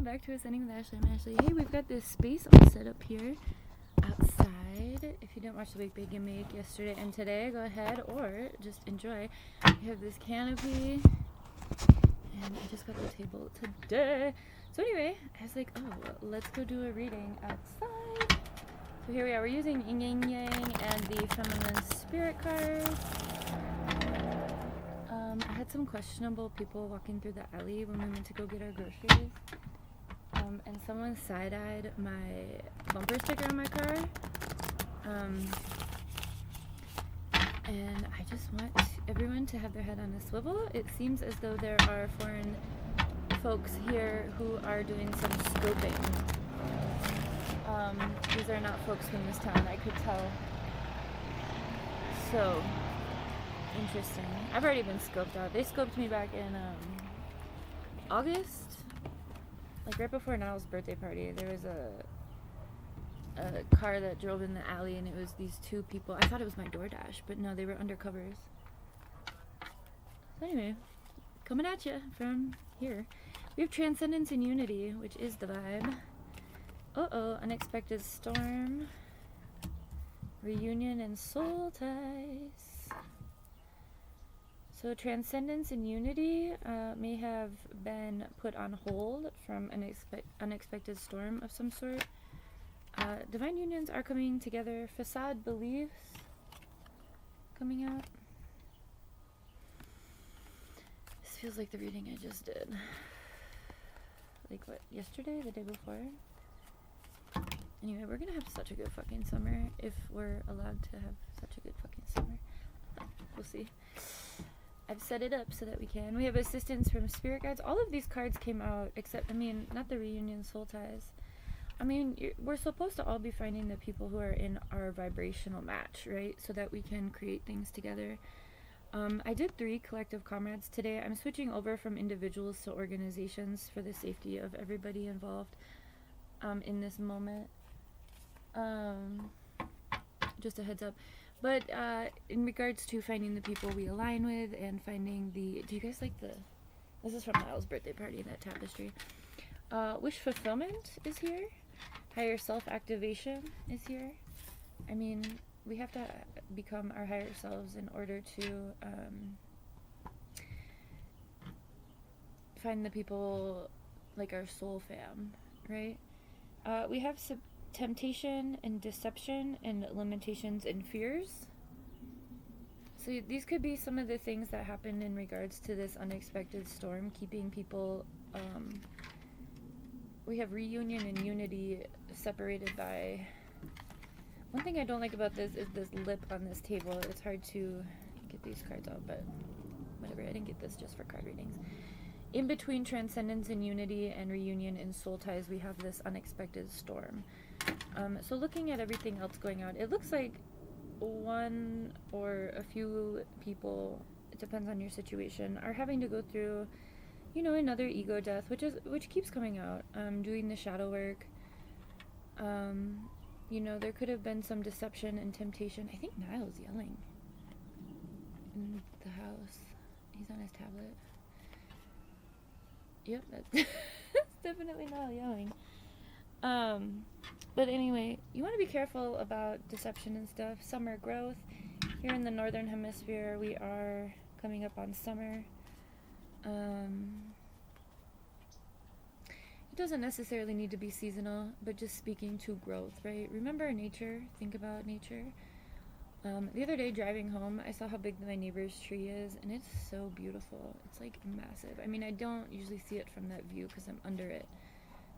back to Ascending with Ashley. I'm Ashley. Hey, we've got this space all set up here outside. If you didn't watch the Bake Bake and Make yesterday and today, go ahead or just enjoy. We have this canopy, and I just got the table today. So anyway, I was like, oh, let's go do a reading outside. So here we are. We're using Yin Yang Yang and the Feminine Spirit cards. I had some questionable people walking through the alley when we went to go get our groceries. And someone side-eyed my bumper sticker on my car. And I just want everyone to have their head on a swivel. It seems as though there are foreign folks here who are doing some scoping. These are not folks from this town, I could tell. So, interesting. I've already been scoped out. They scoped me back in August. Like right before Niall's birthday party, there was a car that drove in the alley, and it was these two people. I thought it was my DoorDash, but no, they were undercovers. So anyway, coming at you from here. We have Transcendence and Unity, which is the vibe. Unexpected Storm. Reunion and Soul Ties. So Transcendence and Unity may have been put on hold from an unexpected storm of some sort. Divine unions are coming together. Facade beliefs coming out. This feels like the reading I just did. Like what, yesterday? The day before? Anyway, we're gonna have such a good fucking summer if we're allowed to have such a good fucking summer. We'll see. I've set it up so that we can. We have assistance from spirit guides. All of these cards came out except, not the reunion, soul ties. We're supposed to all be finding the people who are in our vibrational match, right? So that we can create things together. I did 3 collective comrades today. I'm switching over from individuals to organizations for the safety of everybody involved in this moment. Just a heads up. But in regards to finding the people we align with and finding the... Do you guys like the... This is from Niall's birthday party, that tapestry. Wish fulfillment is here. Higher self-activation is here. We have to become our higher selves in order to find the people like our soul fam, right? We have temptation and deception and limitations and fears. So these could be some of the things that happened in regards to this unexpected storm, keeping people... we have reunion and unity separated by... One thing I don't like about this is this lip on this table. It's hard to get these cards out, but whatever. I didn't get this just for card readings. In between Transcendence and Unity and Reunion and Soul Ties, we have this unexpected storm. So looking at everything else going out, it looks like one or a few people, it depends on your situation, are having to go through, another ego death, which keeps coming out. Doing the shadow work. There could have been some deception and temptation. I think Niall's yelling in the house. He's on his tablet. Yep, that's definitely Niall yelling. But anyway, you want to be careful about deception and stuff. Summer growth. Here in the northern hemisphere, we are coming up on summer. It doesn't necessarily need to be seasonal, but just speaking to growth, right? Remember nature. Think about nature. The other day driving home, I saw how big my neighbor's tree is, and it's so beautiful. It's like massive. I don't usually see it from that view because I'm under it,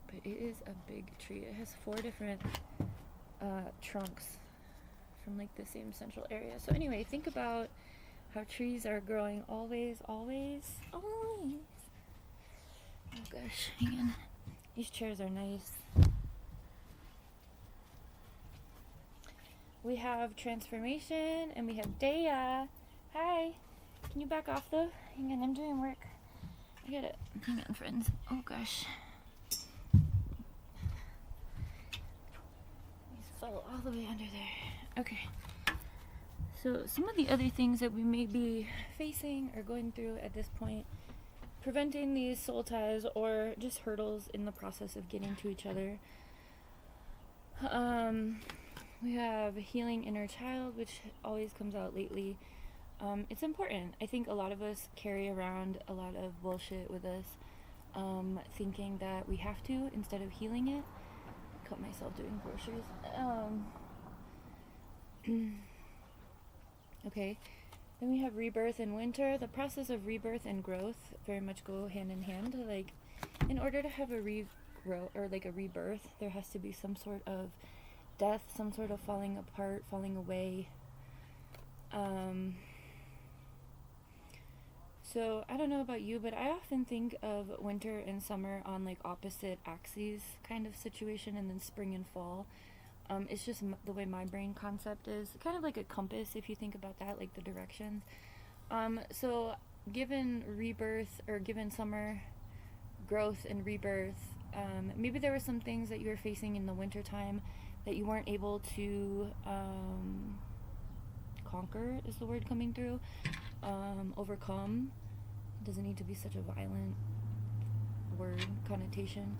but it is a big tree. It has 4 different trunks from like the same central area. So anyway, think about how trees are growing always, always, always. Oh gosh, hang on. These chairs are nice. We have transformation, and we have Dea. Hi. Can you back off, though? Hang on, I'm doing work. I gotta... Hang on, friends. Oh, gosh. These fell all the way under there. Okay. So, some of the other things that we may be facing or going through at this point. preventing these soul ties or just hurdles in the process of getting to each other. We have healing inner child, which always comes out lately. It's important. I think a lot of us carry around a lot of bullshit with us, thinking that we have to instead of healing it. Cut myself doing groceries. Okay. Then we have rebirth and winter. The process of rebirth and growth very much go hand in hand. Like, in order to have a regrowth or like a rebirth, there has to be some sort of death, some sort of falling apart, falling away. So I don't know about you, but I often think of winter and summer on like opposite axes kind of situation, and then spring and fall. It's just the way my brain concept is. Kind of like a compass, if you think about that, like the directions. So given rebirth, or given summer growth and rebirth, maybe there were some things that you were facing in the winter time that you weren't able to conquer, is the word coming through, overcome. It doesn't need to be such a violent word connotation.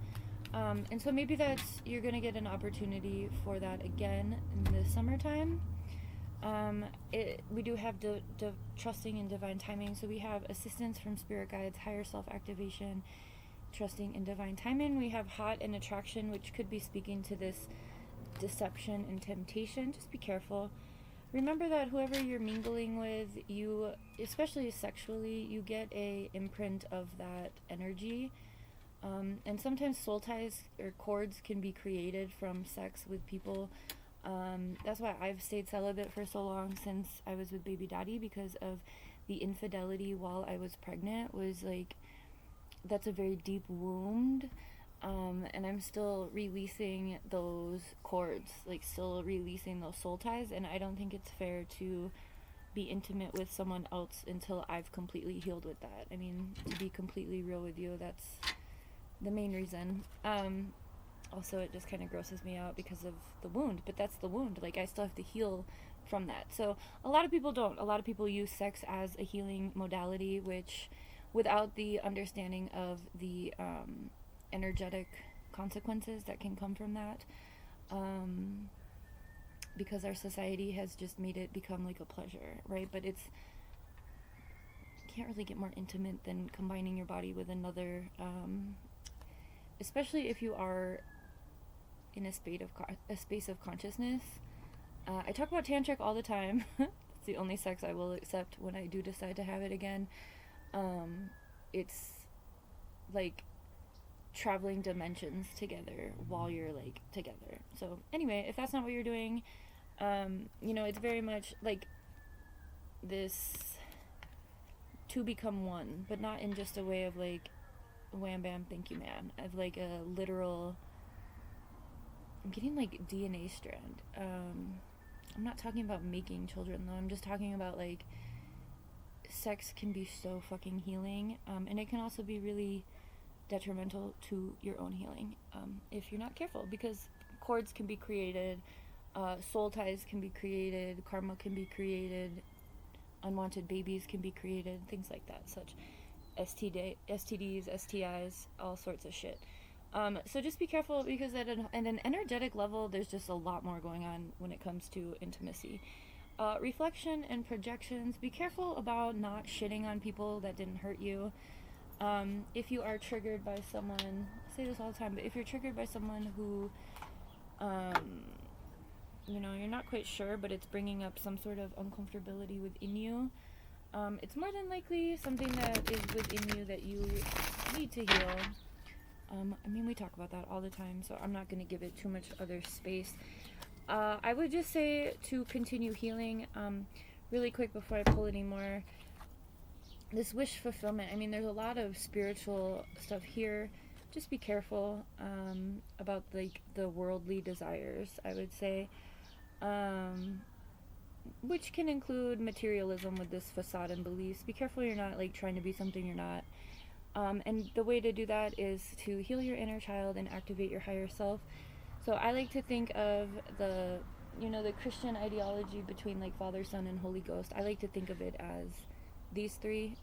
And so maybe you're going to get an opportunity for that again in the summertime. We do have trusting in divine timing. So we have assistance from spirit guides, higher self-activation, trusting in divine timing. We have hot and attraction, which could be speaking to this deception and temptation. Just be careful. Remember that whoever you're mingling with, you, especially sexually, you get a imprint of that energy. And sometimes soul ties or cords can be created from sex with people. That's why I've stayed celibate for so long since I was with baby daddy, because of the infidelity while I was pregnant. Was like, that's a very deep wound. And I'm still releasing those cords, like still releasing those soul ties. And I don't think it's fair to be intimate with someone else until I've completely healed with that. I mean, to be completely real with you, that's the main reason. Also, it just kind of grosses me out because of the wound, but that's the wound. Like, I still have to heal from that. So a lot of people don't. A lot of people use sex as a healing modality, which, without the understanding of the energetic consequences that can come from that, because our society has just made it become like a pleasure, right? But it's, can't really get more intimate than combining your body with another, especially if you are in a space of consciousness. I talk about tantric all the time. It's the only sex I will accept when I do decide to have it again. It's like traveling dimensions together while you're like together. So anyway, if that's not what you're doing, it's very much like this to become one, but not in just a way of like wham bam thank you man, of like a literal, I'm getting like DNA strand. I'm not talking about making children though. I'm just talking about like sex can be so fucking healing, and it can also be really detrimental to your own healing if you're not careful, because cords can be created, soul ties can be created, karma can be created, unwanted babies can be created, things like that, such STDs, STIs, all sorts of shit. So just be careful, because at an energetic level, there's just a lot more going on when it comes to intimacy. Reflection and projections. Be careful about not shitting on people that didn't hurt you. If you are triggered by someone, I say this all the time, but if you're triggered by someone who, you're not quite sure, but it's bringing up some sort of uncomfortability within you, it's more than likely something that is within you that you need to heal. We talk about that all the time, so I'm not going to give it too much other space. I would just say to continue healing. Really quick before I pull any more, this wish fulfillment, there's a lot of spiritual stuff here. Just be careful about like the worldly desires, I would say, which can include materialism with this facade and beliefs. Be careful you're not like trying to be something you're not. And the way to do that is to heal your inner child and activate your higher self. So I like to think of the Christian ideology between like Father, Son, and Holy Ghost. I like to think of it as these three.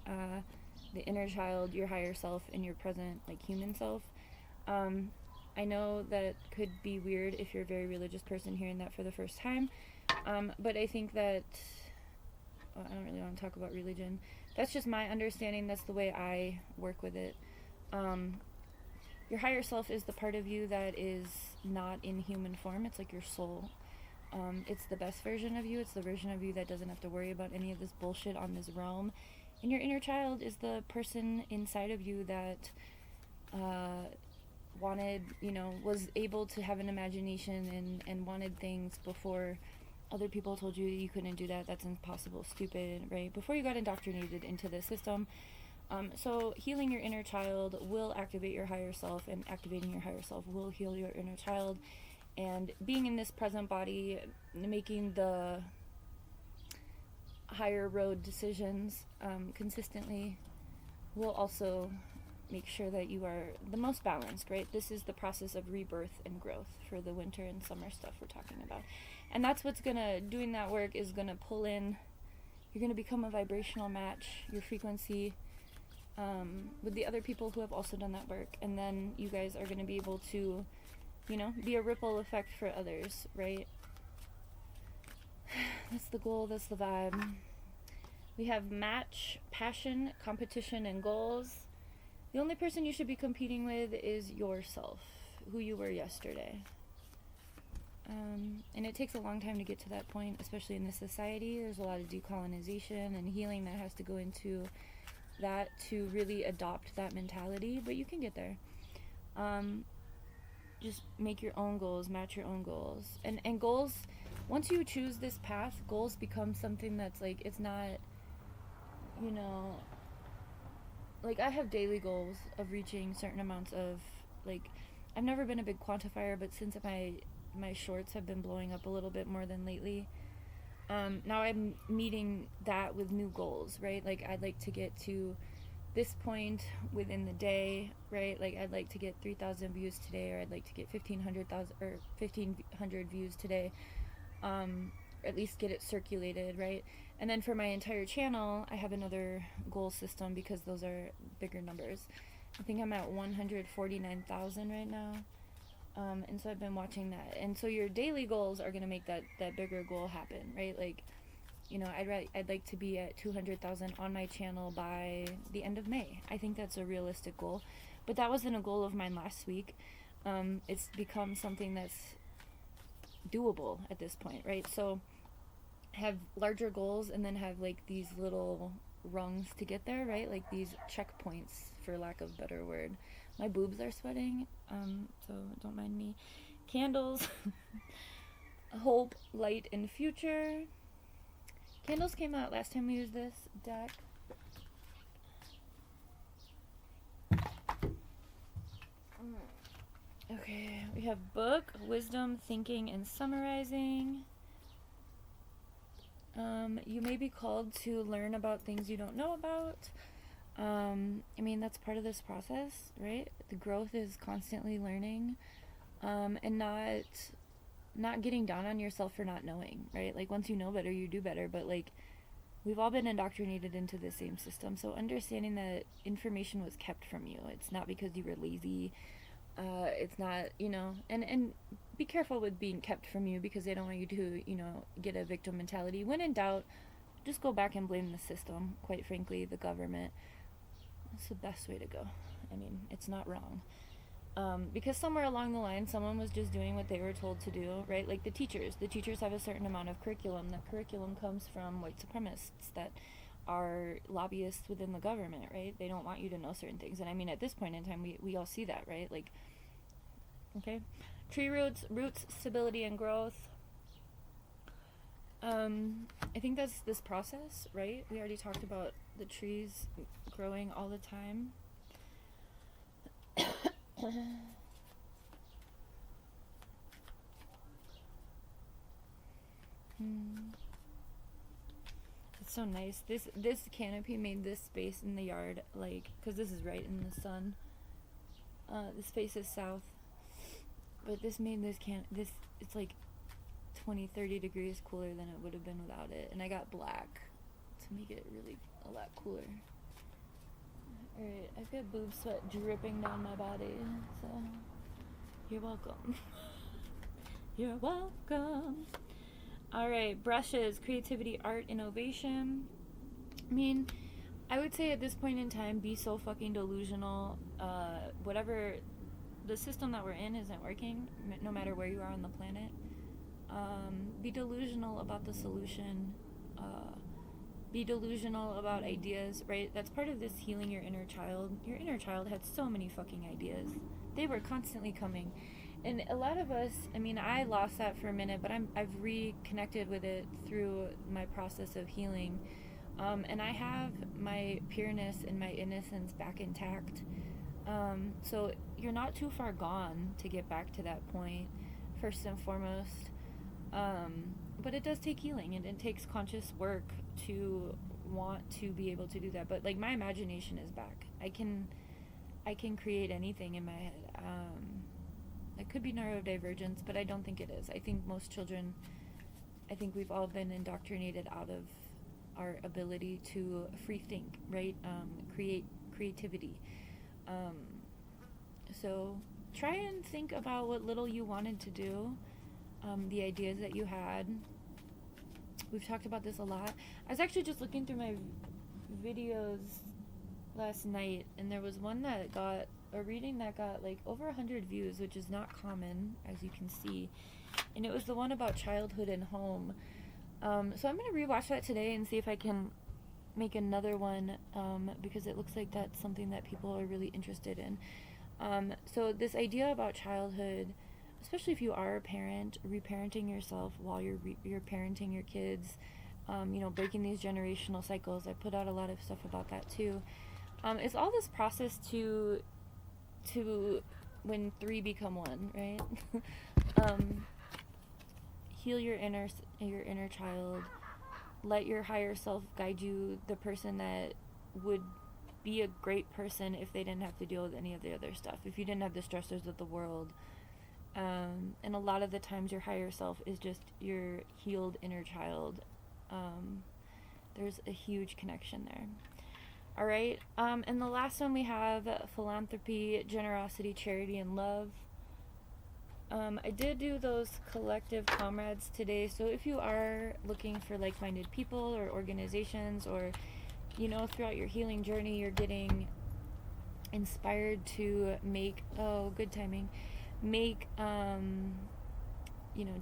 the inner child, your higher self, and your present, like, human self. I know that could be weird if you're a very religious person hearing that for the first time, but I think that, well, I don't really want to talk about religion. That's just my understanding. That's the way I work with it. Your higher self is the part of you that is not in human form. It's like your soul. It's the best version of you. It's the version of you that doesn't have to worry about any of this bullshit on this realm. And your inner child is the person inside of you that wanted, was able to have an imagination and wanted things before other people told you you couldn't do that. That's impossible, stupid, right? Before you got indoctrinated into the system. So healing your inner child will activate your higher self, and activating your higher self will heal your inner child. And being in this present body, making the higher road decisions consistently will also make sure that you are the most balanced, right? This is the process of rebirth and growth for the winter and summer stuff we're talking about. And that's what's doing that work is gonna pull in, you're gonna become a vibrational match, your frequency, with the other people who have also done that work. And then you guys are gonna be able to, be a ripple effect for others, right? That's the goal, that's the vibe. We have match, passion, competition, and goals. The only person you should be competing with is yourself, who you were yesterday. And it takes a long time to get to that point, especially in this society. There's a lot of decolonization and healing that has to go into that to really adopt that mentality, but you can get there. Just make your own goals, match your own goals. And goals, once you choose this path, goals become something that's like, it's not, like I have daily goals of reaching certain amounts of, like, I've never been a big quantifier, but since my shorts have been blowing up a little bit more than lately, now I'm meeting that with new goals, right? Like I'd like to get to this point within the day, right? Like I'd like to get 3,000 views today, or I'd like to get 1,500 views today, or at least get it circulated, right? And then for my entire channel, I have another goal system because those are bigger numbers. I think I'm at 149,000 right now. And so I've been watching that. And so your daily goals are going to make that bigger goal happen, right? Like, I'd like to be at 200,000 on my channel by the end of May. I think that's a realistic goal. But that wasn't a goal of mine last week. It's become something that's doable at this point, right? So have larger goals and then have like these little rungs to get there, right? Like these checkpoints, for lack of a better word. My boobs are sweating, so don't mind me. Candles. Hope, light, and future. Candles came out last time we used this deck. Okay, we have book, wisdom, thinking, and summarizing. You may be called to learn about things you don't know about. That's part of this process, right? The growth is constantly learning, and not getting down on yourself for not knowing, right? Like once you know better, you do better, but like we've all been indoctrinated into the same system. So understanding that information was kept from you. It's not because you were lazy. It's not, and be careful with being kept from you because they don't want you to, get a victim mentality. When in doubt, just go back and blame the system, quite frankly, the government. That's the best way to go. It's not wrong. Because somewhere along the line, someone was just doing what they were told to do, right? Like the teachers have a certain amount of curriculum. That curriculum comes from white supremacists that are lobbyists within the government, right? They don't want you to know certain things. And at this point in time, we all see that, right? Like, okay. Tree roots, stability, and growth. I think that's this process, right? We already talked about the trees growing all the time. It's so nice. This canopy made this space in the yard, like, because this is right in the sun. This face is south, but this made it's like 20-30 degrees cooler than it would have been without it. And I got black to make it really a lot cooler. Alright, I've got boob sweat dripping down my body, so you're welcome. You're welcome. Alright, brushes, creativity, art, innovation. I mean, I would say at this point in time, be so fucking delusional. Whatever the system that we're in isn't working, no matter where you are on the planet. Be delusional about the solution. Be delusional about ideas, right? That's part of this healing your inner child. Your inner child had so many fucking ideas. They were constantly coming. And a lot of us, I mean, I lost that for a minute, but I've reconnected with it through my process of healing. And I have my pureness and my innocence back intact. So you're not too far gone to get back to that point, first and foremost. But it does take healing, and it takes conscious work to want to be able to do that. But like, my imagination is back. I can create anything in my head. It could be neurodivergence, but I don't think it is. I think most children, I think we've all been indoctrinated out of our ability to free think, right? Creativity. So try and think about what little you wanted to do, the ideas that you had. We've talked about this a lot. I was actually just looking through my videos last night, and there was one that got a reading that got like over 100 views, which is not common, as you can see. And it was the one about childhood and home. So I'm going to rewatch that today and see if I can make another one, because it looks like that's something that people are really interested in. So this idea about childhood, especially if you are a parent, reparenting yourself while you're parenting your kids, breaking these generational cycles. I put out a lot of stuff about that too. It's all this process to when three become one, right? Heal your inner child. Let your higher self guide you, the person that would be a great person if they didn't have to deal with any of the other stuff, if you didn't have the stressors of the world. And a lot of the times your higher self is just your healed inner child. There's a huge connection there. All right. And the last one we have philanthropy, generosity, charity, and love. I did do those collective comrades today. So if you are looking for like-minded people or organizations, or, throughout your healing journey, you're getting inspired to make, good timing, make,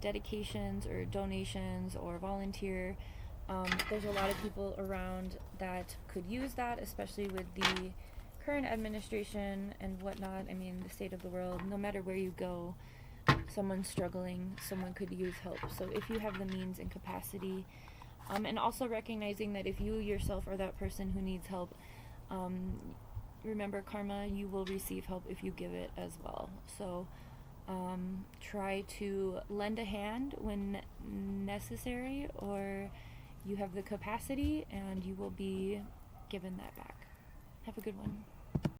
dedications or donations or volunteer. There's a lot of people around that could use that, especially with the current administration and whatnot. I mean, the state of the world, no matter where you go, someone's struggling, someone could use help. So if you have the means and capacity, and also recognizing that if you yourself are that person who needs help, remember, karma, you will receive help if you give it as well. So try to lend a hand when necessary, or you have the capacity, and you will be given that back. Have a good one.